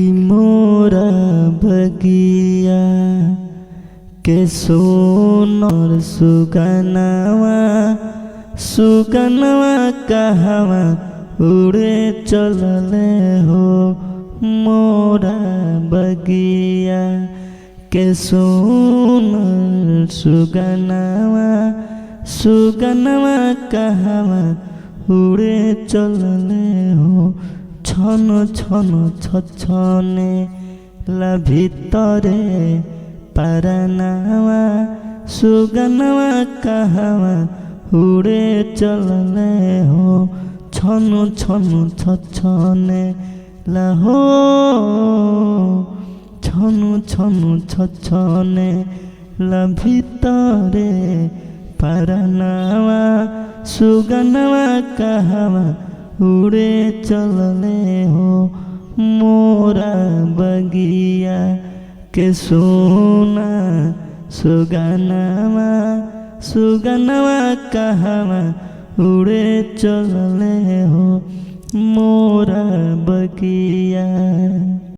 कि मोरा बगिया के सोनर सुगनवा सुगनवा कहवा उड़े चलले हो। मोरा बगिया के सोनर सुगनवा सुगनवा कहवा उड़े चलले हो। छन छन छछने ला भितरे परनावा सुगनवा कहवा उड़े चलले हो। छन छन छछने ला हो छन छन छछने ला भितरे परनावा सुगनवा कहवा उड़े चलले हो। मोरा बगिया के सोना सुगनवा सुगनवा कहवा उड़े चलले हो। मोरा बगिया